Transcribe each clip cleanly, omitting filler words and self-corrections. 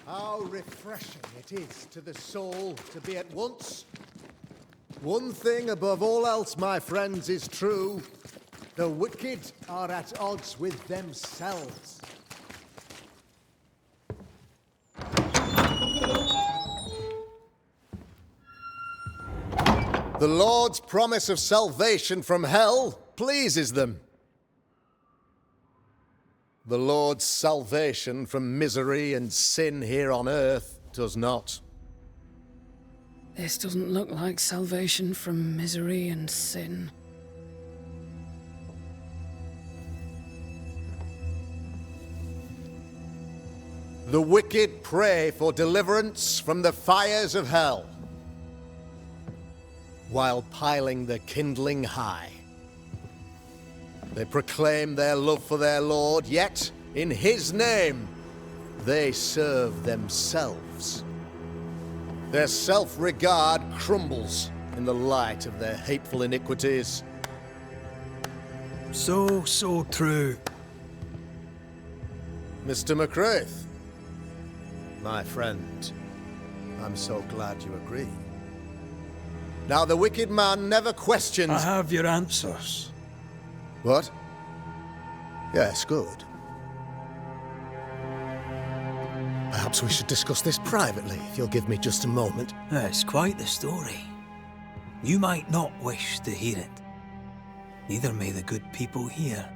How refreshing it is to the soul to be at once. One thing above all else, my friends, is true. The wicked are at odds with themselves. The Lord's promise of salvation from hell pleases them. The Lord's salvation from misery and sin here on earth does not. This doesn't look like salvation from misery and sin. The wicked pray for deliverance from the fires of hell, while piling the kindling high. They proclaim their love for their Lord, yet, in His name, they serve themselves. Their self-regard crumbles in the light of their hateful iniquities. So true. Mr. McCraith, my friend, I'm so glad you agree. Now, the wicked man never questions... I have your answers. What? Yes, good. Perhaps we should discuss this privately, if you'll give me just a moment. It's quite the story. You might not wish to hear it. Neither may the good people here.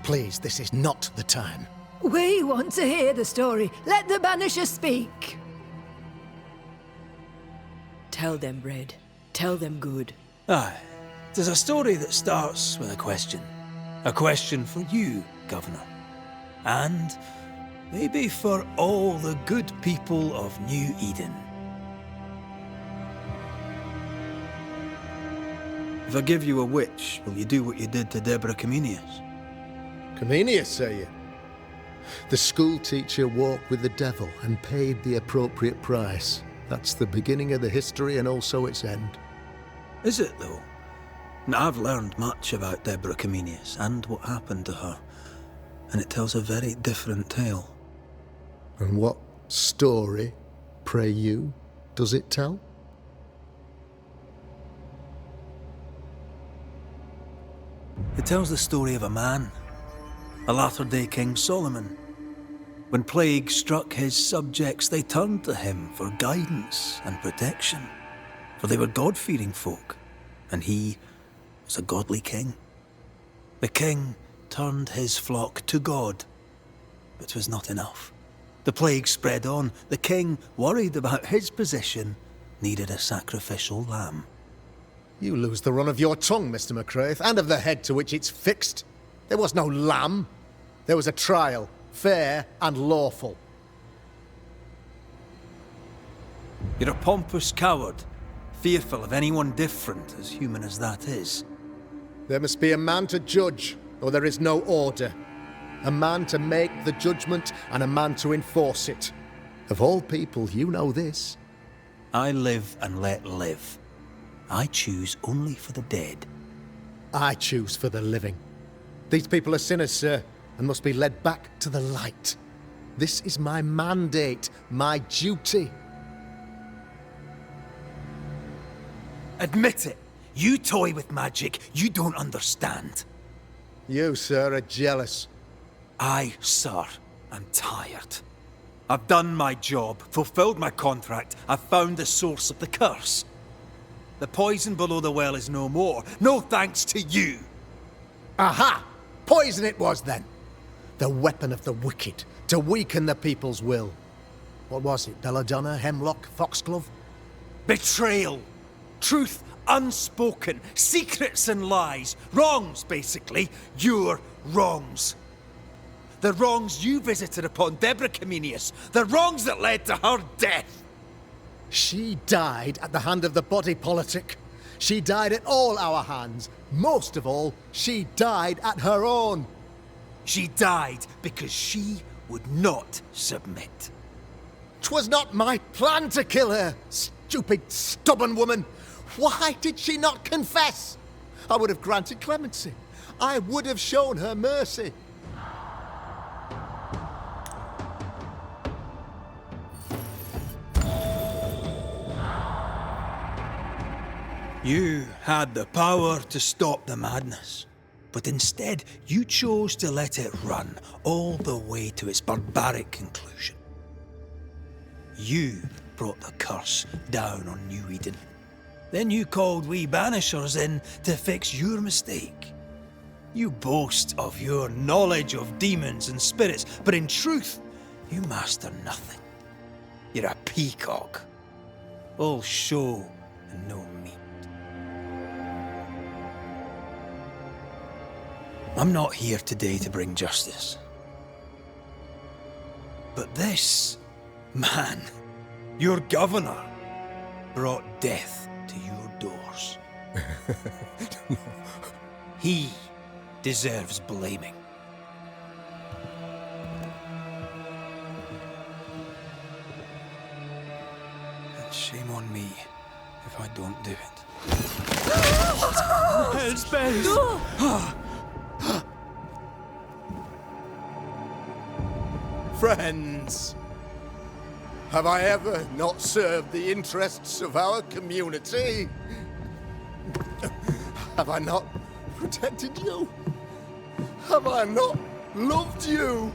Please, this is not the time. We want to hear the story. Let the Banishers speak. Tell them, Red. Tell them good. Aye. It is a story that starts with a question. A question for you, Governor. And maybe for all the good people of New Eden. If I give you a witch, will you do what you did to Deborah Comenius? Comenius, say you? The school teacher walked with the devil and paid the appropriate price. That's the beginning of the history and also its end. Is it, though? Now, I've learned much about Deborah Comenius and what happened to her, and it tells a very different tale. And what story, pray you, does it tell? It tells the story of a man, a latter-day King Solomon. When plague struck his subjects, they turned to him for guidance and protection, for they were God-fearing folk, and he was a godly king. The king turned his flock to God, but 'twas not enough. The plague spread on. The king, worried about his position, needed a sacrificial lamb. You lose the run of your tongue, Mr. McCraith, and of the head to which it's fixed. There was no lamb. There was a trial, fair and lawful. You're a pompous coward, fearful of anyone different, as human as that is. There must be a man to judge, or there is no order. A man to make the judgment, and a man to enforce it. Of all people, you know this. I live and let live. I choose only for the dead. I choose for the living. These people are sinners, sir, and must be led back to the light. This is my mandate, my duty. Admit it. You toy with magic you don't understand. You, sir, are jealous. I, sir, am tired. I've done my job, fulfilled my contract, I've found the source of the curse. The poison below the well is no more, no thanks to you. Aha! Poison it was, then. The weapon of the wicked, to weaken the people's will. What was it, belladonna, hemlock, foxglove? Betrayal. Truth unspoken. Secrets and lies. Wrongs, basically. Your wrongs. The wrongs you visited upon Deborah Comenius. The wrongs that led to her death. She died at the hand of the body politic. She died at all our hands. Most of all, she died at her own. She died because she would not submit. 'Twas not my plan to kill her, stupid, stubborn woman. Why did she not confess? I would have granted clemency. I would have shown her mercy. You had the power to stop the madness, but instead you chose to let it run all the way to its barbaric conclusion. You brought the curse down on New Eden. Then you called we Banishers in to fix your mistake. You boast of your knowledge of demons and spirits, but in truth, you master nothing. You're a peacock. All show and no meat. I'm not here today to bring justice. But this man, your governor, brought death to your doors. He deserves blaming. And shame on me if I don't do it. Hell's bells! Friends, have I ever not served the interests of our community? Have I not protected you? Have I not loved you?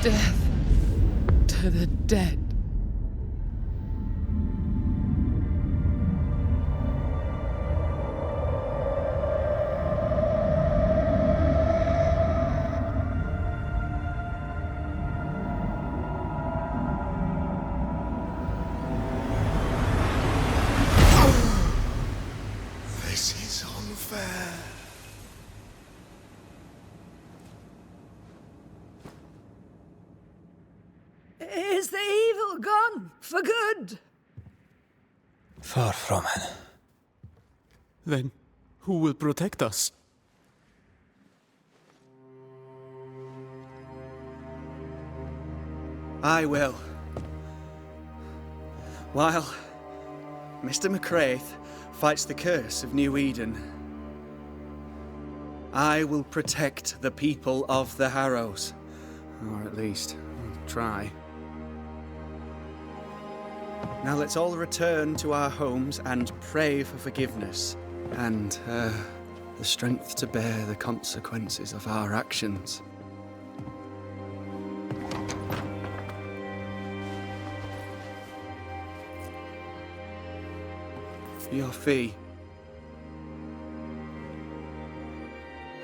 Death to the dead. This is unfair. Is the evil gone for good? Far from it. Then who will protect us? I will. While Mr. McCraith fights the curse of New Eden, I will protect the people of the Harrows. Or at least, try. Now let's all return to our homes and pray for forgiveness and the strength to bear the consequences of our actions. Your fee.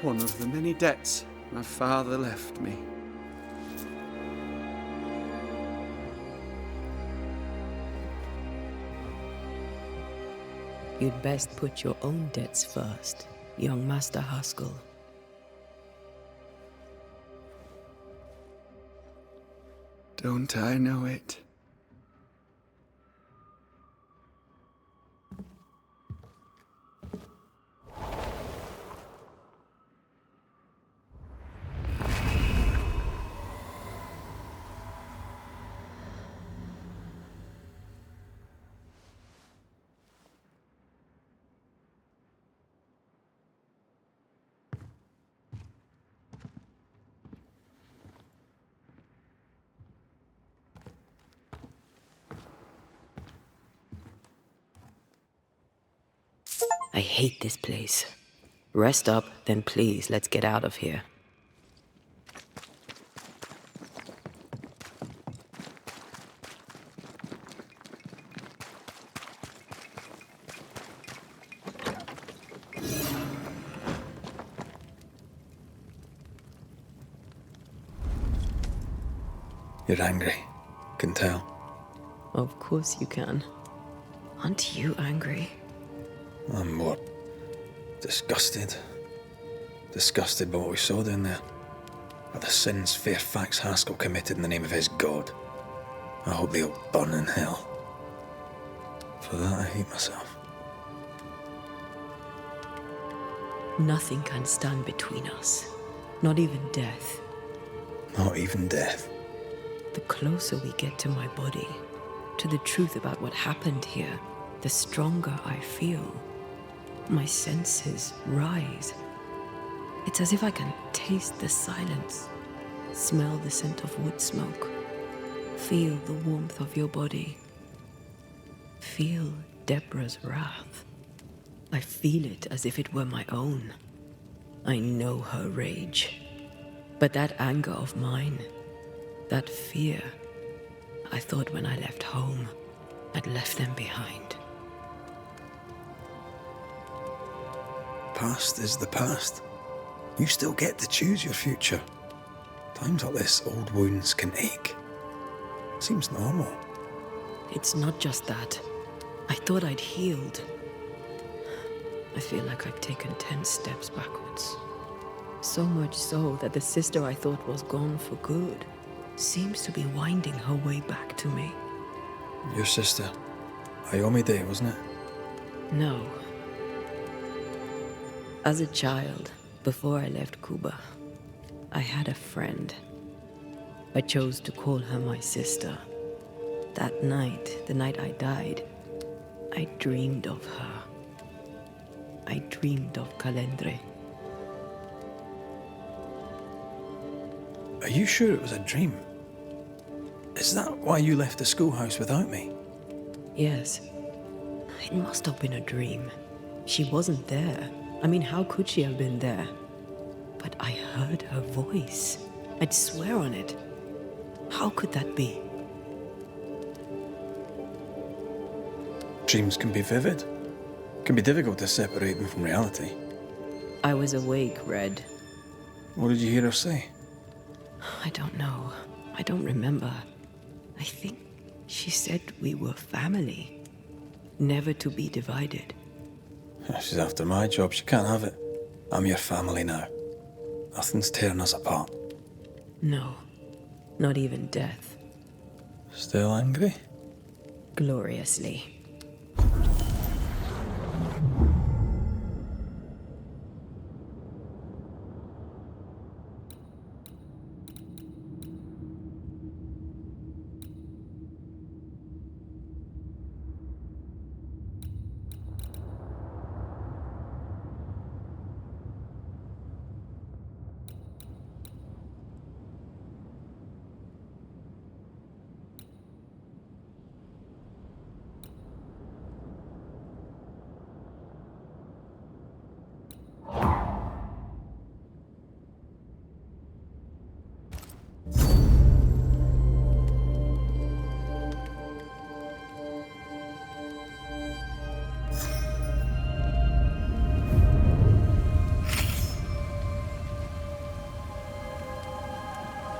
One of the many debts my father left me. You'd best put your own debts first, young Master Haskell. Don't I know it? I hate this place. Rest up, then please, let's get out of here. You're angry. Can tell. Of course you can. Aren't you angry? I'm more disgusted. Disgusted by what we saw down there. By the sins Fairfax Haskell committed in the name of his god. I hope they'll burn in hell. For that I hate myself. Nothing can stand between us. Not even death. Not even death. The closer we get to my body, to the truth about what happened here, the stronger I feel. My senses rise. It's as if I can taste the silence, smell the scent of wood smoke, feel the warmth of your body, feel Deborah's wrath. I feel it as if it were my own. I know her rage. But that anger of mine, that fear, I thought when I left home, I'd left them behind. Past is the past. You still get to choose your future. Times like this, old wounds can ache. Seems normal. It's not just that. I thought I'd healed. I feel like I've taken 10 steps backwards. So much so that the sister I thought was gone for good seems to be winding her way back to me. Your sister. Ayomide, wasn't it? No. As a child, before I left Cuba, I had a friend. I chose to call her my sister. That night, the night I died, I dreamed of her. I dreamed of Calendre. Are you sure it was a dream? Is that why you left the schoolhouse without me? Yes. It must have been a dream. She wasn't there. I mean, how could she have been there? But I heard her voice. I'd swear on it. How could that be? Dreams can be vivid. Can be difficult to separate them from reality. I was awake, Red. What did you hear her say? I don't know. I don't remember. I think she said we were family. Never to be divided. She's after my job. She can't have it. I'm your family now. Nothing's tearing us apart. No. Not even death. Still angry? Gloriously.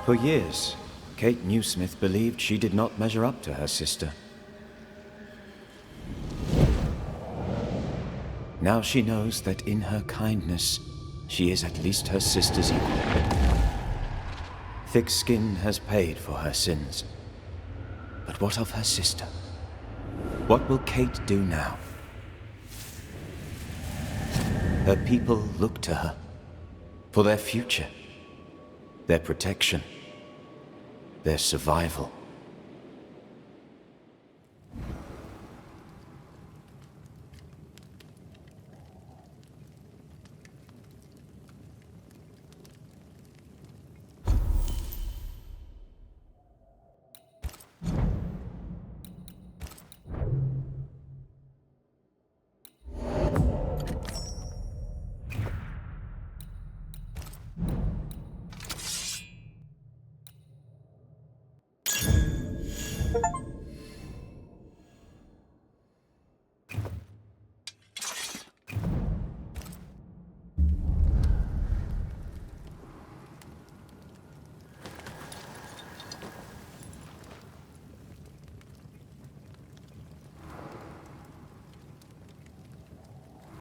For years, Kate Newsmith believed she did not measure up to her sister. Now she knows that in her kindness, she is at least her sister's equal. Thick skin has paid for her sins. But what of her sister? What will Kate do now? Her people look to her for their future, their protection, their survival.